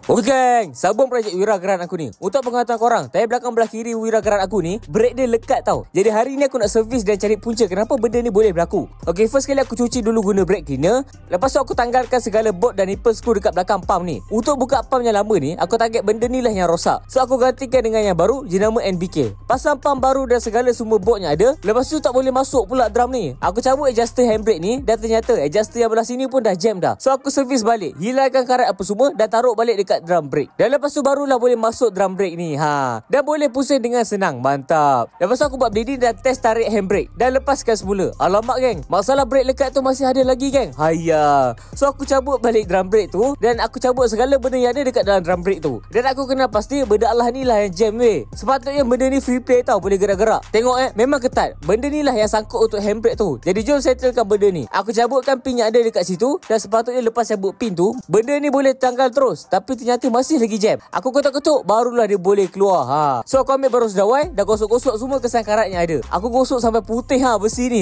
Okey geng, sabun projek Wira Geran aku ni. Untuk pengetahuan korang, tayar belakang belah kiri Wira Geran aku ni, brake dia lekat tau. Jadi hari ni aku nak servis dan cari punca kenapa benda ni boleh berlaku. Okey, first kali aku cuci dulu guna brake cleaner. Lepas tu aku tanggalkan segala bolt dan nipple screw dekat belakang pump ni. Untuk buka pump yang lama ni, aku target benda ni lah yang rosak. So aku gantikan dengan yang baru, jenama NBK. Pasang pump baru dan segala semua bolt yang ada. Lepas tu tak boleh masuk pula drum ni. Aku cabut adjuster handbrake ni dan ternyata adjuster yang belah sini pun dah jam dah. So aku servis balik, hilangkan karat apa semua dan taruh balik dekat drum brake. Dan lepas tu barulah boleh masuk drum brake ni. Dan boleh pusing dengan senang. Mantap. Lepas tu aku buat bleeding dan test tarik handbrake dan lepaskan semula. Alamak geng, masalah brake lekat tu masih ada lagi geng. Haiya. So aku cabut balik drum brake tu dan aku cabut segala benda yang ada dekat dalam drum brake tu. Dan aku kena pasti benda Allah ni lah yang jam weh. Sepatutnya benda ni free play tau, boleh gerak-gerak. Tengok memang ketat. Benda ni lah yang sangkut untuk handbrake tu. Jadi jom settlekan benda ni. Aku cabutkan pin yang ada dekat situ dan sepatutnya lepas cabut pin tu, benda ni boleh tanggal terus. Tapi ternyata masih lagi jam. Aku ketuk-ketuk barulah dia boleh keluar. So aku ambil baru sedawai dan gosok-gosok semua kesan karat yang ada. Aku gosok sampai putih besi ni.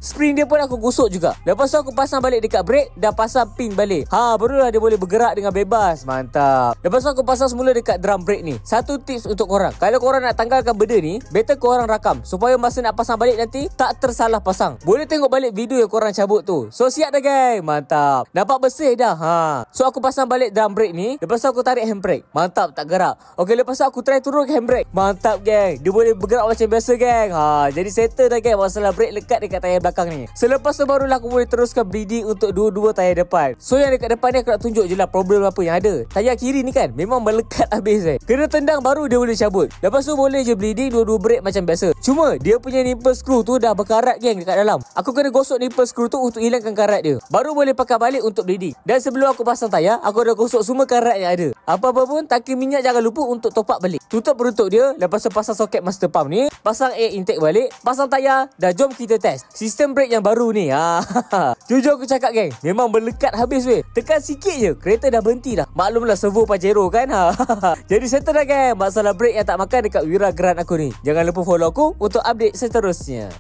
Spring dia pun aku gosok juga. Lepas tu aku pasang balik dekat brake dan pasang pin balik. Barulah dia boleh bergerak dengan bebas. Mantap. Lepas tu aku pasang semula dekat drum brake ni. Satu tips untuk korang, kalau korang nak tanggalkan benda ni, better korang rakam supaya masa nak pasang balik nanti tak tersalah pasang. Boleh tengok balik video yang korang cabut tu. So siap dah geng. Mantap. Nampak bersih dah. So aku pasang balik drum brake ni. Lepas tu aku tarik handbrake. Mantap, tak gerak. Okey, lepas tu aku try turun handbrake. Mantap geng. Dia boleh bergerak macam biasa geng. Jadi settle dah geng masalah brake lekat dekat tayar belakang ni. Selepas tu barulah aku boleh teruskan bleeding untuk dua-dua tayar depan. So yang dekat depan ni aku nak tunjuk je lah problem apa yang ada. Tayar kiri ni kan memang melekat habis kena tendang baru dia boleh cabut. Lepas tu boleh je bleeding dua-dua brake macam biasa. Cuma dia punya nipple screw tu dah berkarat geng dekat dalam. Aku kena gosok nipple screw tu untuk hilangkan karat dia. Baru boleh pakai balik untuk bleeding. Dan sebelum aku pasang tayar, aku dah gosok semua karat yang ada. Apa-apa pun tangki minyak jangan lupa untuk top up balik. Tutup penutup dia. Lepas tu pasang soket master pump ni, pasang air intake balik, pasang tayar. Dah jom kita test sistem brake yang baru ni. Jujur aku cakap geng, memang melekat habis weh. Tekan sikit je kereta dah berhenti dah. Maklumlah servo Pajero kan. Jadi settle dah geng masalah brake yang tak makan dekat Wira Geran aku ni. Jangan lupa follow aku untuk update seterusnya.